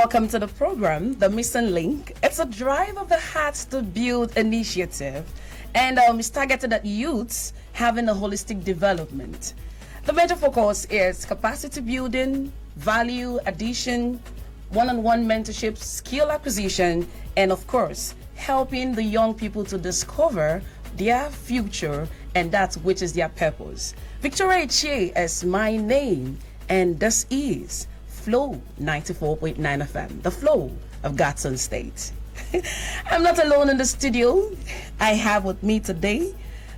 welcome to the program, The Missing Link. It's a Drive of the Heart to Build initiative, and it's targeted at youths having a holistic development. The major focus is capacity building, value addition, one-on-one mentorship, skill acquisition, and of course, helping the young people to discover their future and that which is their purpose. Victoria Che is my name, and this is Flow 94.9 FM, the flow of Gatson State. I'm not alone in the studio. I have with me today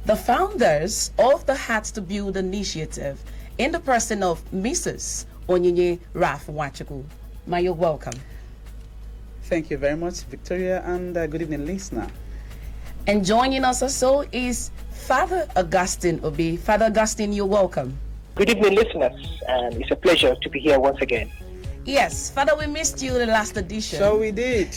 the founders of the Heart to Build initiative in the person of Mrs. Onyinye Raf Wachuku. Ma, you're welcome. Thank you very much, Victoria, and good evening, listener. And joining us also is Father Augustine Obi. Father Augustine, you're welcome. Good evening, listeners, and it's a pleasure to be here once again. Yes, Father, we missed you the last edition. So we did.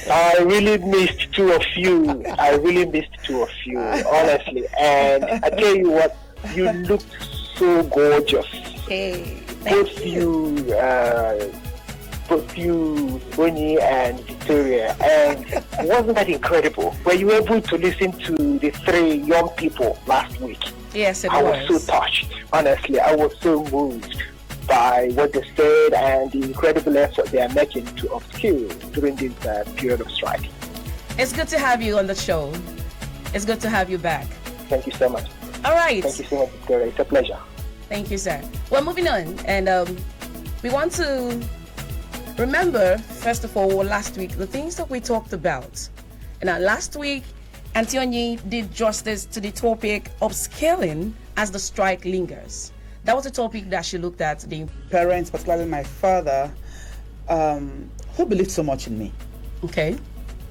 I really missed two of you, honestly. And I tell you what, you looked so gorgeous. Hey, both you, Bonnie and Victoria. And wasn't that incredible? Were you able to listen to the three young people last week? Yes, I was so touched. Honestly, I was so moved by what they said and the incredible effort they are making to upskill during this period of strike. It's good to have you on the show. It's good to have you back. Thank you so much. All right. Thank you so much, Victoria. It's a pleasure. Thank you, sir. Well, moving on, and we want to remember, first of all, last week, the things that we talked about. And last week, Antione did justice to the topic upskilling as the strike lingers. That was a topic that she looked at. The parents, particularly my father, who believed so much in me. Okay.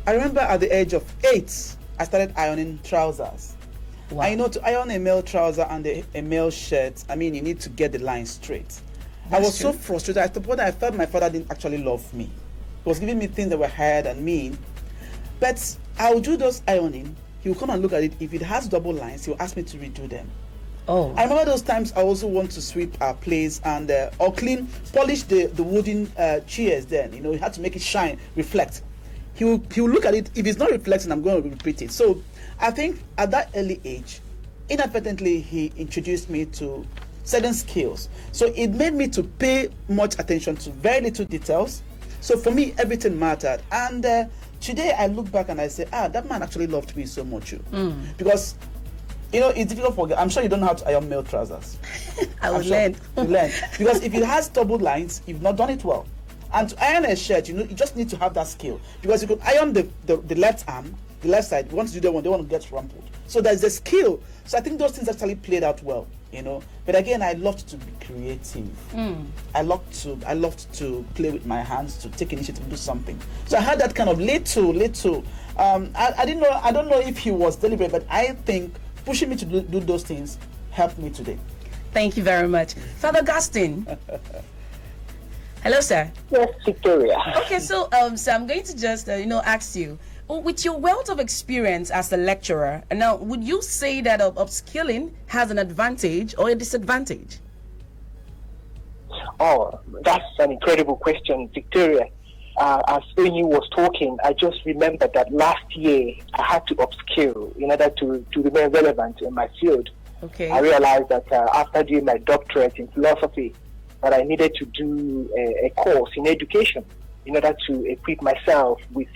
I remember at the age of 8, I started ironing trousers. Wow. I know to iron a male trouser and a male shirt, I mean, you need to get the line straight. I was so frustrated. At the point I felt my father didn't actually love me. He was giving me things that were hard and mean. But I would do those ironing. He would come and look at it. If it has double lines, he would ask me to redo them. Oh. I remember those times I also want to sweep our place and or polish the wooden chairs. Then you had to make it shine, reflect. He will look at it. If it's not reflecting, I'm going to repeat it. So I think at that early age, inadvertently he introduced me to certain skills. So it made me to pay much attention to very little details. So for me, everything mattered. And today I look back and I say, that man actually loved me so much. Because, it's difficult for, I'm sure you don't know how to iron male trousers. I will learn. You learn. Because if it has double lines, you've not done it well. And to iron a shirt, you just need to have that skill. Because you could iron the left arm, the left side. Once you do that one, they want to get rumpled. So there's a skill. So I think those things actually played out well. But again, I loved to be creative. I loved to play with my hands, to take initiative to do something. So I had that kind of little. I don't know if he was deliberate, but I think pushing me to do those things helped me today. Thank you very much, Father Augustine. Hello, sir. Yes, Victoria. Okay, so I'm going to just ask you, with your wealth of experience as a lecturer, now would you say that upskilling has an advantage or a disadvantage? Oh, that's an incredible question, Victoria. As Onyi was talking, I just remembered that last year I had to upskill in order to remain relevant in my field. Okay. I realized that after doing my doctorate in philosophy, that I needed to do a course in education in order to equip myself with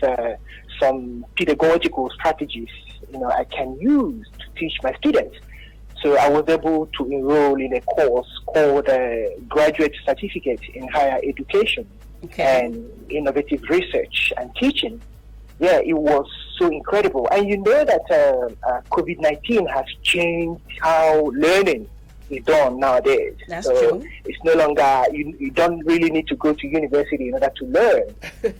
some pedagogical strategies I can use to teach my students. So I was able to enroll in a course called Graduate Certificate in Higher Education and Innovative Research and Teaching. Yeah, it was so incredible. And you know that COVID-19 has changed how learning is done nowadays. That's so true. It's no longer, you don't really need to go to university in order to learn.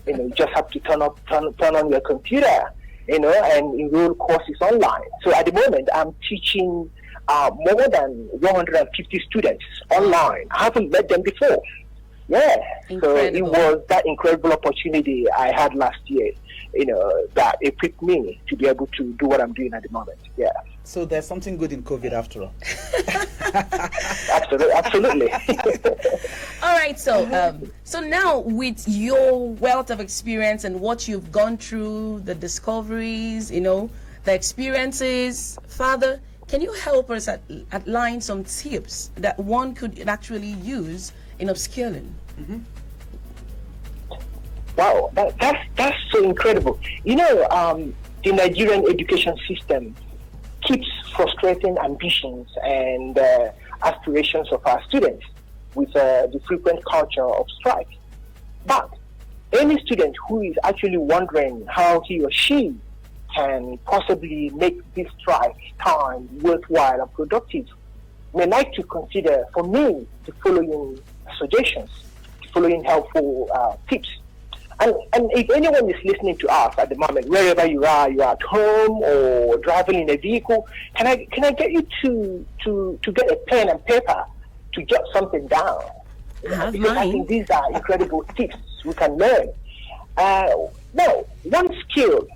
You just have to turn on your computer, and enroll courses online. So at the moment, I'm teaching more than 150 students online. I haven't met them before. Yeah. Incredible. So it was that incredible opportunity I had last year, that equipped me to be able to do what I'm doing at the moment. Yeah. So there's something good in COVID after all. Absolutely. All right, so now with your wealth of experience and what you've gone through, the discoveries, the experiences, Father, can you help us outline some tips that one could actually use in upskilling? Mm-hmm. Wow, that's so incredible. The Nigerian education system keeps frustrating ambitions and aspirations of our students with the frequent culture of strike. But any student who is actually wondering how he or she can possibly make this strike time worthwhile and productive may like to consider, for me, the following suggestions, the following helpful tips. And if anyone is listening to us at the moment, wherever you're at home or driving in a vehicle, can I get you to get a pen and paper to jot something down? Have because mine. I think these are incredible tips we can learn. Now, one skill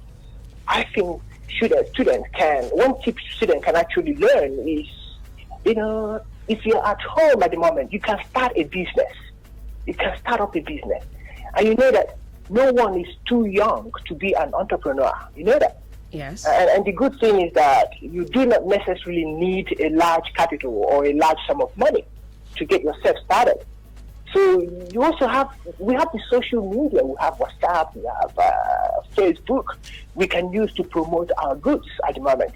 I think one tip student can actually learn is, if you're at home at the moment, you can start a business. You can start up a business. And you know that no one is too young to be an entrepreneur. You know that? Yes. And the good thing is that you do not necessarily need a large capital or a large sum of money to get yourself started. So we have the social media, we have WhatsApp, we have Facebook, we can use to promote our goods at the moment.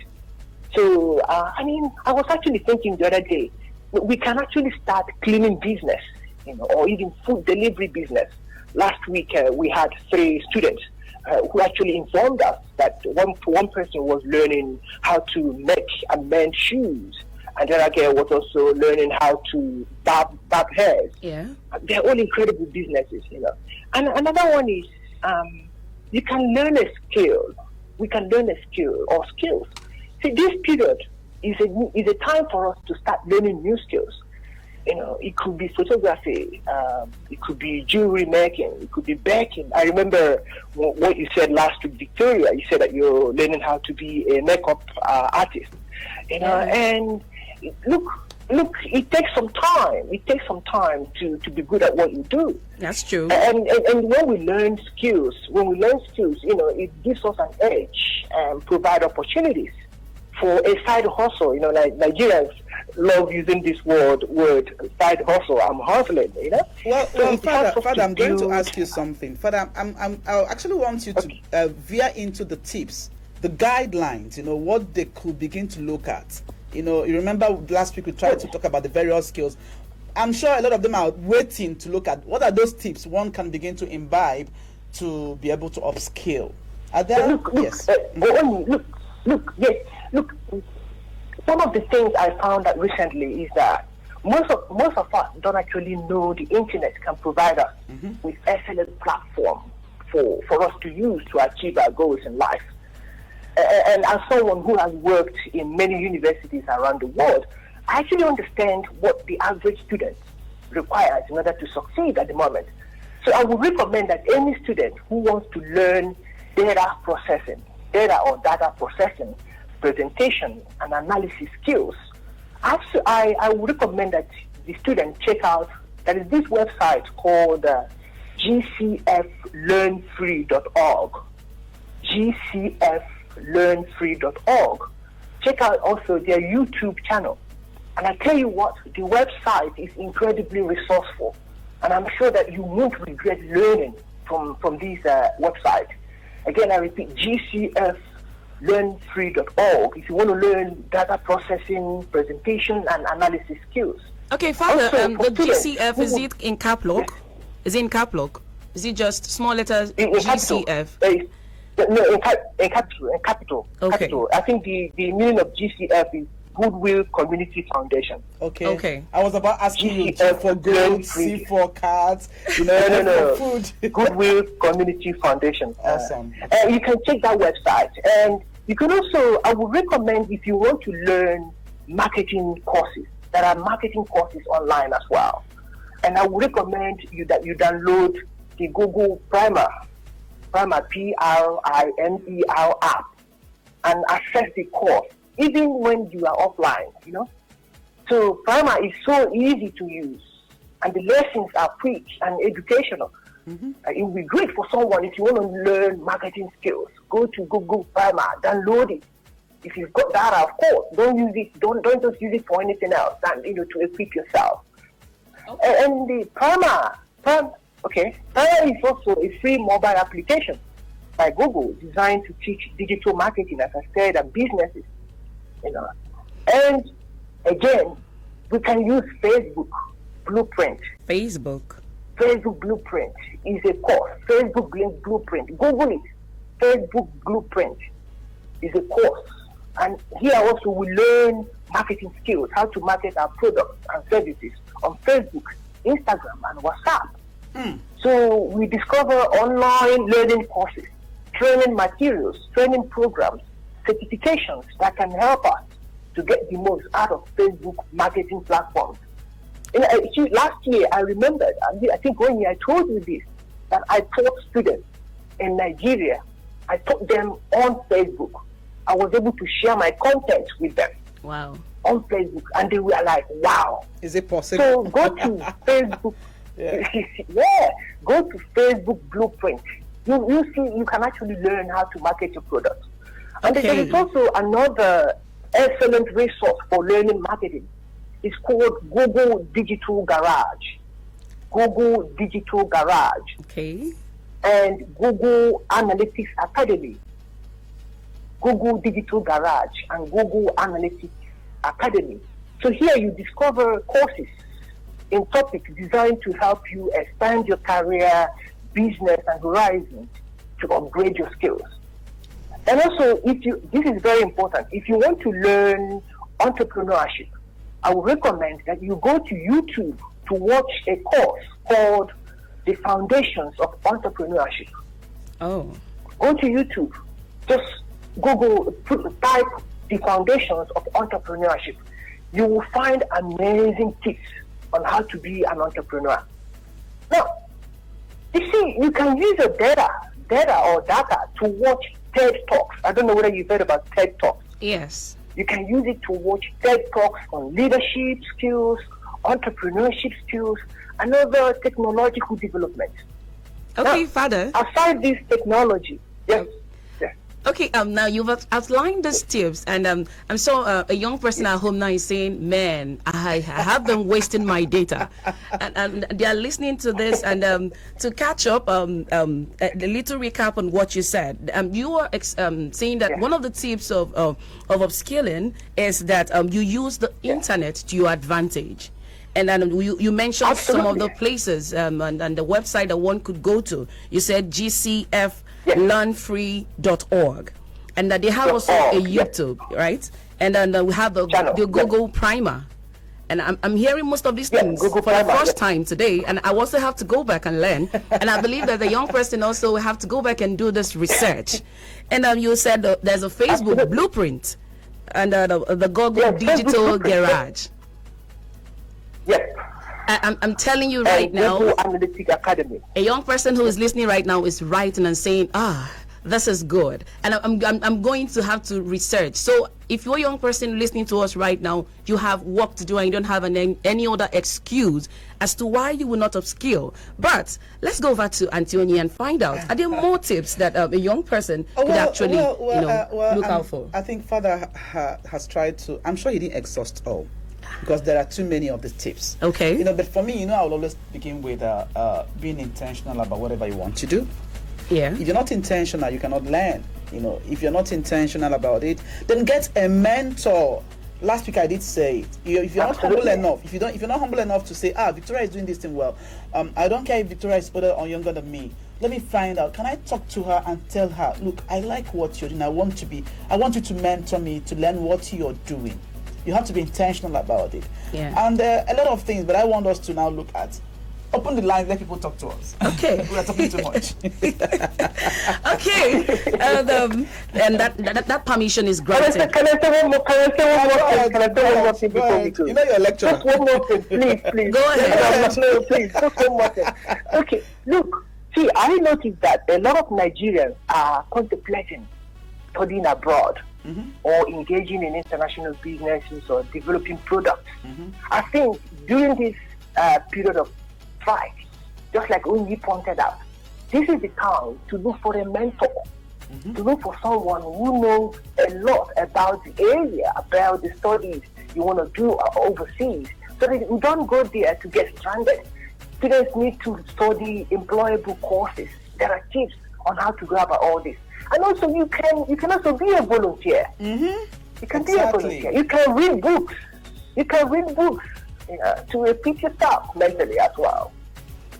So, I was actually thinking the other day, we can actually start cleaning business, or even food delivery business. Last week, we had 3 students who actually informed us that one person was learning how to make and mend shoes, and the other girl was also learning how to barb hairs. Yeah. They're all incredible businesses, And another one is you can learn a skill. We can learn a skill or skills. See, this period is a time for us to start learning new skills. It could be photography, it could be jewelry making, it could be baking. I remember what you said last week, Victoria. You said that you're learning how to be a makeup artist. And look, it takes some time. It takes some time to be good at what you do. That's true. And when we learn skills, it gives us an edge and provide opportunities for a side hustle. Like Nigerians love using this word side hustle. I'm hustling, Well, So Father, I'm going to ask you something. Father, I actually want you to veer into the tips, the guidelines, what they could begin to look at. You remember last week we tried to talk about the various skills. I'm sure a lot of them are waiting to look at what are those tips one can begin to imbibe to be able to upskill. Are there? Look, yes. Look. One of the things I found out recently is that most of us don't actually know the internet can provide us with excellent platform for us to use to achieve our goals in life. And as someone who has worked in many universities around the world, I actually understand what the average student requires in order to succeed at the moment. So I would recommend that any student who wants to learn data or data processing, presentation and analysis skills, I would recommend that the student check out, there is this website called gcflearnfree.org. gcflearnfree.org. Check out also their YouTube channel. And I tell you what, the website is incredibly resourceful. And I'm sure that you won't regret learning from this website. Again, I repeat, gcflearnfree.org if you want to learn data processing, presentation, and analysis skills. Okay, Father, Also, the GCF, is it in cap lock? Yes. Is it in cap lock? Is it just small letters In GCF? In capital. Okay. Capital. I think the meaning of GCF is Goodwill Community Foundation. Okay. I was about asking you G GCF for gold, C for cards, No. for food. Goodwill Community Foundation. Awesome. You can check that website. And you can also, I would recommend if you want to learn marketing courses, there are marketing courses online as well. And I would recommend that you download the Google Primer Primer app, and access the course. even when you are offline, So Primer is so easy to use, and the lessons are quick and educational. It will be great for someone if you want to learn marketing skills. Go to Google Primer, download it. If you've got data, of course, don't use it. Don't just use it for anything else than to equip yourself. Okay. And the Primer is also a free mobile application by Google designed to teach digital marketing, as I said, and businesses. And again, we can use Facebook Blueprint. Facebook Blueprint is a course. Facebook Blueprint. Google it. Facebook Blueprint is a course. And here also we learn marketing skills, how to market our products and services on Facebook, Instagram, and WhatsApp. So we discover online learning courses, training materials, training programs, certifications that can help us to get the most out of Facebook marketing platforms. Last year, I remembered, I think one year I told you this, that I taught students in Nigeria. I taught them on Facebook. I was able to share my content with them. Wow. On Facebook. And they were like, wow. Is it possible? So go to Facebook. Go to Facebook Blueprint. You see, you can actually learn how to market your product. And there is also another excellent resource for learning marketing. It's called Google Digital Garage. Google Digital Garage. Okay. And Google Analytics Academy. Google Digital Garage and Google Analytics Academy. So here you discover courses in topics designed to help you expand your career, business, and horizons to upgrade your skills. And also, this is very important, if you want to learn entrepreneurship, I would recommend that you go to YouTube to watch a course called The Foundations of Entrepreneurship. Oh. Go to YouTube. Just Google, type The Foundations of Entrepreneurship. You will find amazing tips on how to be an entrepreneur. Now, you see, you can use your data to watch TED Talks. I don't know whether you've heard about TED Talks. Yes. You can use it to watch TED Talks on leadership skills, entrepreneurship skills, and other technological developments. Okay, now, Father. Aside this technology, yes. Okay, now you've outlined these tips, and I'm so a young person at home now is saying, man, I have been wasting my data, and they are listening to this, and to catch up, a little recap on what you said. You are saying that one of the tips of upskilling is that you use the internet to your advantage. And then you mentioned Absolutely. some of the places and the website that one could go to. You said GCFlearnfree.org. And that they have also a YouTube, right? And then we have the Google Primer. And I'm hearing most of these things for the first time today. And I also have to go back and learn. And I believe that the young person also will have to go back and do this research. And you said there's a Facebook Blueprint and the Google Digital Garage. Yes. I'm telling you right now, Analytic Academy. a young person who is listening right now is writing and saying, this is good. And I'm going to have to research. So if you're a young person listening to us right now, you have work to do and you don't have any other excuse as to why you will not upskill. But let's go over to Anthony and find out, are there more tips that a young person could actually look out for? I think Father has tried to, I'm sure he didn't exhaust all, because there are too many of the tips. Okay. But for me, I will always begin with being intentional about whatever you want to do. Yeah. If you're not intentional, you cannot learn. If you're not intentional about it, then get a mentor. Last week I did say it. If you're not humble enough, if you're not humble enough to say, Victoria is doing this thing well. I don't care if Victoria is older or younger than me. Let me find out. Can I talk to her and tell her, look, I like what you're doing. I want you to mentor me to learn what you're doing. You have to be intentional about it. Yeah. And a lot of things, but I want us to now look at. Open the line, let people talk to us. Okay. We are talking too much. Okay. And that permission is granted. Can I say one more thing before we go? You're a lecturer. Just one more thing, please. Go ahead. No, please, just one more thing. Okay, look, I noticed that a lot of Nigerians are contemplating studying abroad. or engaging in international businesses or developing products. Mm-hmm. I think during this period of strike, just like Unyi pointed out, this is the time to look for a mentor, to look for someone who knows a lot about the area, about the studies you want to do overseas, so that you don't go there to get stranded. Students need to study employable courses. There are tips on how to go about all this. And also you can also be a volunteer. Mm-hmm. You can be a volunteer. You can read books. You can read books to repeat yourself mentally as well.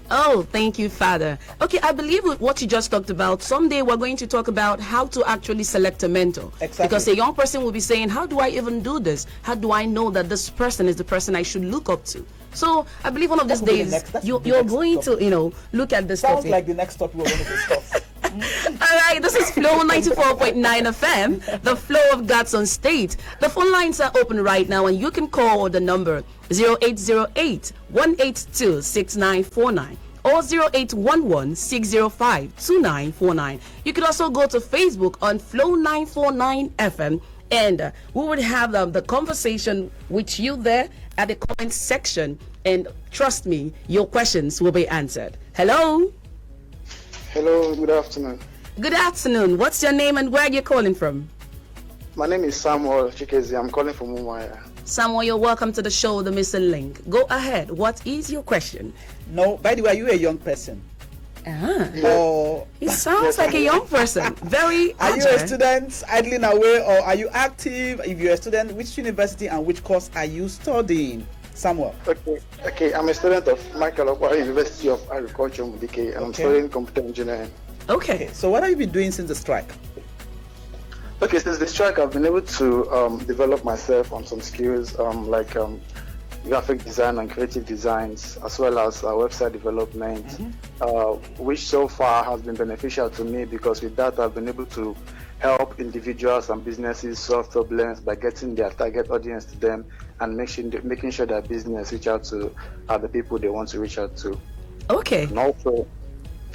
Oh, thank you, Father. Okay, I believe with what you just talked about, someday we're going to talk about how to actually select a mentor. Exactly. Because a young person will be saying, how do I even do this? How do I know that this person is the person I should look up to? So I believe one of these days you're going to, look at this Sounds topic. like the next topic we're going to discuss. All right, this is Flow 94.9 FM, the flow of God's on state. The phone lines are open right now, and you can call the number 0808-182-6949 or 0811-605-2949. You can also go to Facebook on Flow 949 FM, and we would have the conversation with you there at the comment section. And trust me, your questions will be answered. Hello? Hello, good afternoon. Good afternoon. What's your name and where are you calling from? My name is Samuel Chikezi. I'm calling from Umuahia. Samuel, you're welcome to the show, The Missing Link. Go ahead. What is your question? No, by the way, are you a young person? Or He sounds like a young person. Very are you a agile. student idling away, or are you active? If you're a student, which university and which course are you studying? Samuel. Okay. I'm a student of Michael Okwa University of Agriculture, Mudike, and I'm studying computer engineering. Okay. So what have you been doing since the strike? Okay, since the strike, I've been able to develop myself on some skills like graphic design and creative designs, as well as website development, which so far has been beneficial to me, because with that I've been able to help individuals and businesses solve problems by getting their target audience to them and making sure that business reach out to the people they want to reach out to. Okay. And also,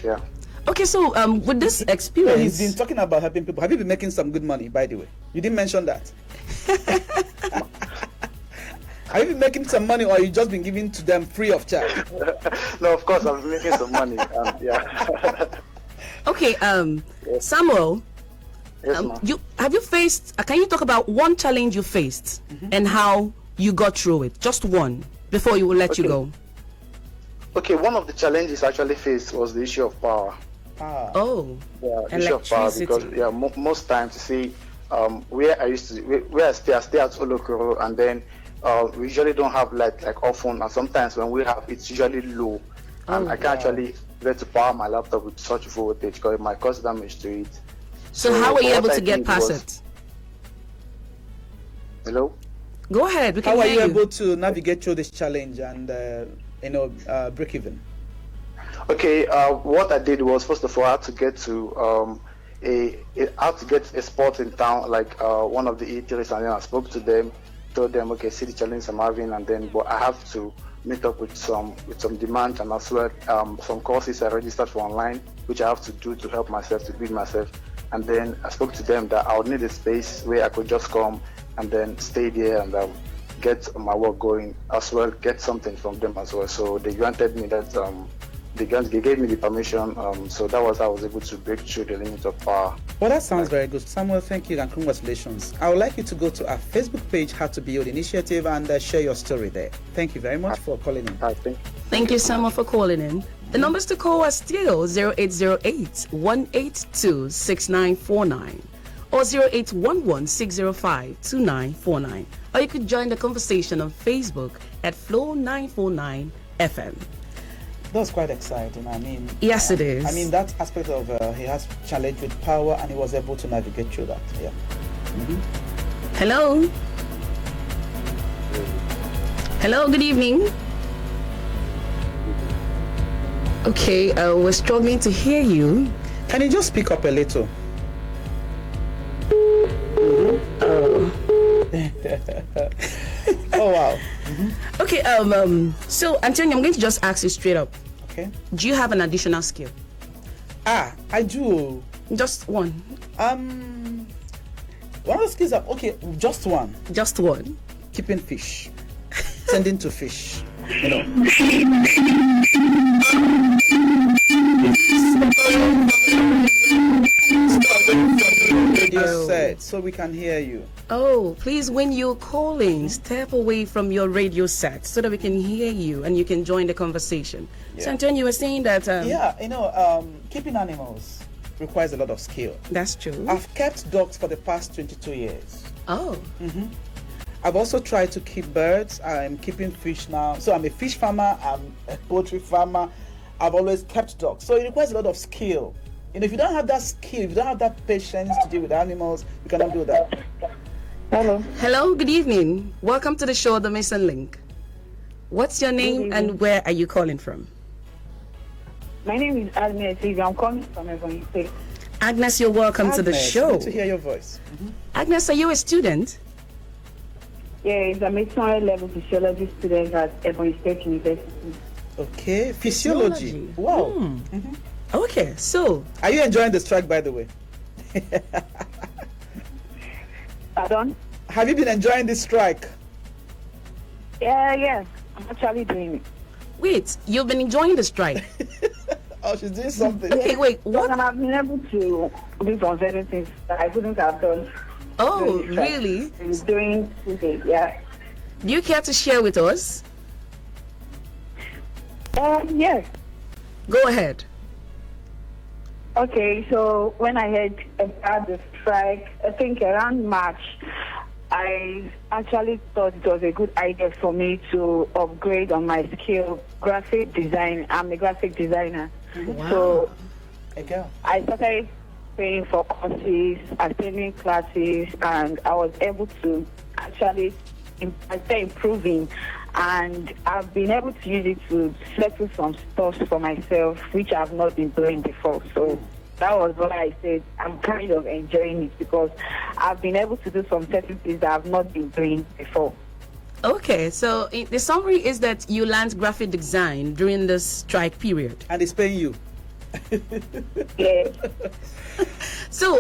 yeah. Okay, so with this So experience, he's been talking about helping people. Have you been making some good money, by the way? You didn't mention that. Have you been making some money, or you just been giving to them free of charge? No, of course I've been making some money. Yeah. okay, Samuel, Yes, ma'am. have you faced? Can you talk about one challenge you faced and how you got through it? Just one before you will let you go. Okay, one of the challenges I actually faced was the issue of power. Oh, Yeah, the issue of power, because most times you see where I stay at Olokoro, and then we usually don't have light like often, and sometimes when we have, it's usually low, and I can't actually get to power my laptop with such voltage because it might cause damage to it. so how were you able what to I get did past was- it? Hello? Go ahead. We can How are hear you able to navigate through this challenge and break even? Okay, what I did was, first of all, I had to get to I had to get a spot in town, like one of the eateries, and then I spoke to them, told them, okay, see the challenge I'm having, and then but I have to meet up with some demand, and as well some courses I registered for online, which I have to do to help myself, to build myself. And then I spoke to them that I would need a space where I could just come and then stay there and get my work going, as well get something from them as well. So they granted me that they gave me the permission, so that was how I was able to break through the limit of power. Well, that sounds very good. Samuel, thank you and congratulations. I would like you to go to our Facebook page, How to Build Initiative, and share your story there. Thank you very much for calling in. I think. Thank you, Samuel, for calling in. The numbers to call are still 0808-182-6949 or 0811-605-2949. Or you could join the conversation on Facebook at Flow 949 FM. That's quite exciting. I mean, Yes, it is. I mean, that aspect of he has challenge with power, and he was able to navigate through that. Yeah. Hello? Hello, good evening. Okay, we're struggling to hear you. Can you just speak up a little? Oh wow. Okay, so Antonio, I'm going to just ask you straight up. Okay. Do you have an additional skill? I do. Just one. One of the skills are, okay, just one. Just one. Keeping fish. Tending to fish. You know. Radio set so we can hear you. Oh, please, when you're calling, step away from your radio set so that we can hear you and you can join the conversation. Yeah. So, Antonio, you were saying that... keeping animals requires a lot of skill. That's true. I've kept dogs for the past 22 years. Oh. I've also tried to keep birds. I'm keeping fish now. So I'm a fish farmer, I'm a poultry farmer. I've always kept dogs. So it requires a lot of skill. If you don't have that skill, if you don't have that patience to deal with animals, you cannot do that. Hello. Hello, good evening. Welcome to the show, The Missing Link. What's your name and where are you calling from? My name is Agnes. I'm calling from Ebonyi State. Agnes, you're welcome to the Agnes, show. good to hear your voice. Agnes, are you a student? Yeah, I'm a senior level physiology student at Ebonyi State University. Okay, physiology. Physiology. Wow. Okay, so... Are you enjoying the strike, by the way? Pardon? Have you been enjoying this strike? Yeah. I'm actually doing it. Wait, you've been enjoying the strike? Oh, she's doing something. Okay, wait, Because what? I've been able to do some certain things that I couldn't have done. Oh, during the strike. really? During today, yeah. Do you care to share with us? Yes. Go ahead. Okay, so when I heard about the strike, I think around March, I actually thought it was a good idea for me to upgrade on my skill, graphic design. I'm a graphic designer. Wow. So A girl. I started paying for courses, attending classes, and I was able to actually improving. And I've been able to use it to settle some stuff for myself, which I've not been doing before. So that was why I said I'm kind of enjoying it, because I've been able to do some certain things that I've not been doing before. Okay, so the summary is that you learned graphic design during the strike period. And it's paying you. Yeah. So,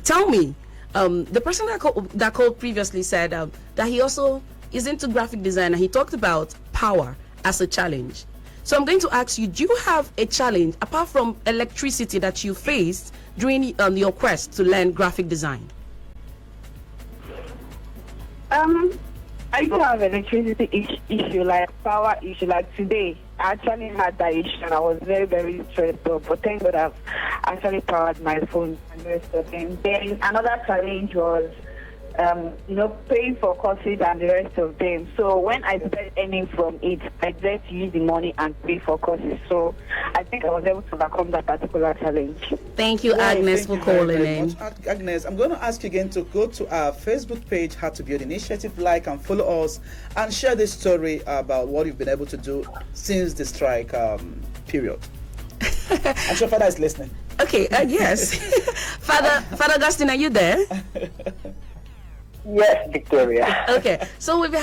tell me, the person that called previously said that he also is into graphic design, and he talked about power as a challenge. So I'm going to ask you, do you have a challenge apart from electricity that you faced during your quest to learn graphic design? I do have electricity issue, like power issue. Like today, I actually had that issue, and I was very, very stressed out. But thank God I've actually powered my phone and the rest of them. Then another challenge was, paying for courses and the rest of them. So when I started earning from it, I decided to use the money and pay for courses. So I think I was able to overcome that particular challenge. Thank you, Wow, Agnes, thank for you very, calling very in. much. Agnes, I'm going to ask you again to go to our Facebook page, How to Build Initiative, like and follow us, and share this story about what you've been able to do since the strike period. I'm sure Father is listening. Okay, yes. Father Augustine, are you there? Yes, Victoria. Okay, so we've Can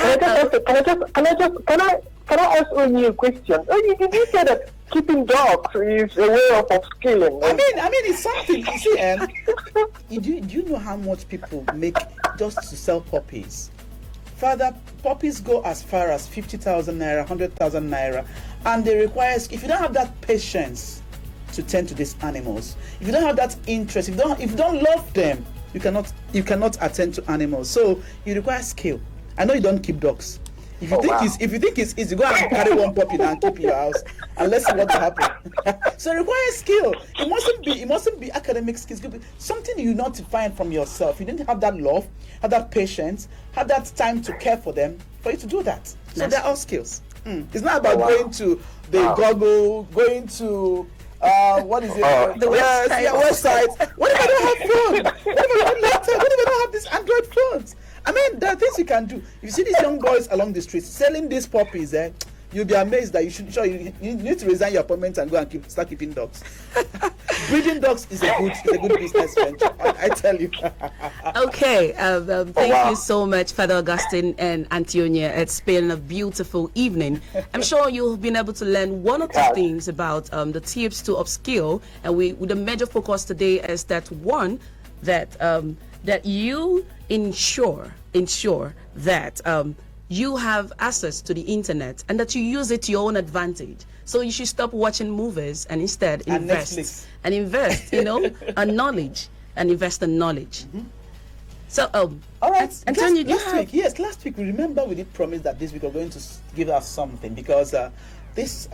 I ask only a question? Did you say that keeping dogs is a way of upskilling? I mean, it's something. You see, do you know how much people make just to sell puppies? Father, puppies go as far as 50,000 naira, 100,000 naira, and they require. If you don't have that patience to tend to these animals, if you don't have that interest, if you don't love them, you cannot attend to animals. So you require skill. I know you don't keep dogs. If you think it's easy, go and carry one puppy and keep in your house and let's see what will happen. So it requires skill. It mustn't be academic skills. It could be something you not find from yourself. You didn't have that love, have that patience, have that time to care for them for you to do that. So they're all skills. It's not about going to the Google, going to what is it? The website. Yeah, website. What if I don't have phone? What if I don't have laptop? What if I don't have these Android phones? I mean, there are things you can do. If you see these young boys along the streets selling these puppies, you'll be amazed that you need to resign your appointment and go and start keeping dogs. Breeding dogs is a good business venture. I tell you. Okay, thank you so much, Father Augustine and Antonia. It's been a beautiful evening. I'm sure you've been able to learn one or two things about the tips to upskill. And the major focus today is that one, that that you ensure that you have access to the internet and that you use it to your own advantage. So you should stop watching movies and instead invest on knowledge and invest in knowledge. So, all right. Antonio, last week we remember we did promise that this week we're going to give us something because this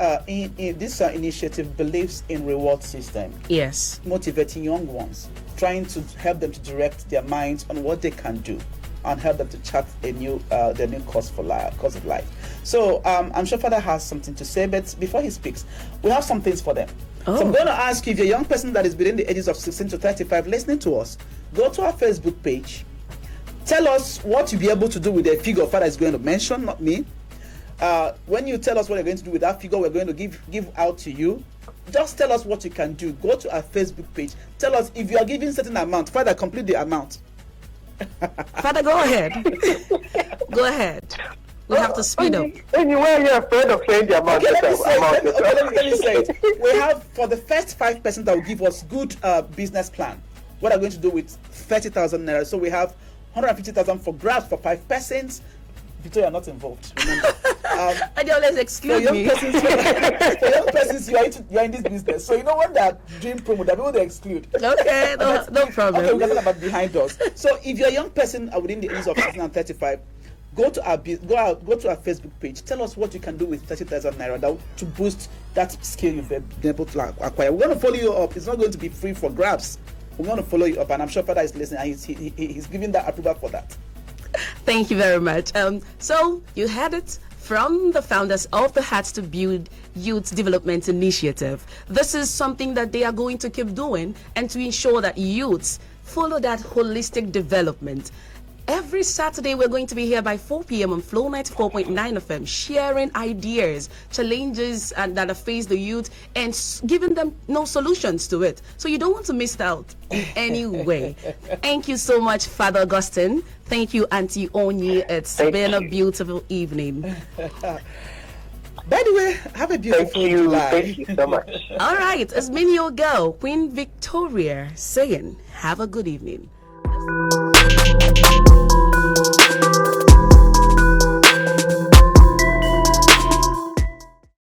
initiative believes in reward system. Yes, motivating young ones, trying to help them to direct their minds on what they can do, and help them to chart a new their new course of life. So I'm sure Father has something to say, but before he speaks, we have some things for them. So I'm going to ask you, if you're a young person that is between the ages of 16 to 35 listening to us, go to our Facebook page. Tell us what you'll be able to do with the figure Father is going to mention, not me. When you tell us what you're going to do with that figure we're going to give out to you, just tell us what you can do. Go to our Facebook page. Tell us if you are giving certain amount. Father, complete the amount. Father, go ahead. Go ahead. We have to speed up. Anyway, you're afraid of saying the amount. Okay, let me say it. We have, for the first 5% that will give us good business plan, what are we going to do with 30,000 naira? So we have 150,000 for grabs for 5 persons. Victor, you're not involved. Remember. And you always exclude me. For young persons, you are in this business. So you know when they're doing promo, the people they exclude. Okay, no problem. Okay, we're talking about behind us. So if you're a young person within the ages of 16 and 35, go to our Facebook page. Tell us what you can do with 30,000 naira to boost that skill you've been able to acquire. We're going to follow you up. It's not going to be free for grabs. We're going to follow you up, and I'm sure Father is listening, and he's giving that approval for that. Thank you very much. So you had it from the founders of the Hearts to Build Youth Development Initiative. This is something that they are going to keep doing and to ensure that youths follow that holistic development. Every Saturday, we're going to be here by 4 p.m. on Flow 94.9 FM, sharing ideas, challenges that face the youth, and giving them solutions to it. So you don't want to miss out in any way. Thank you so much, Father Augustine. Thank you, Auntie Onyi. It's been a beautiful evening. By the way, have a beautiful July. Thank you so much. All right, it's been your girl, Queen Victoria, saying, have a good evening.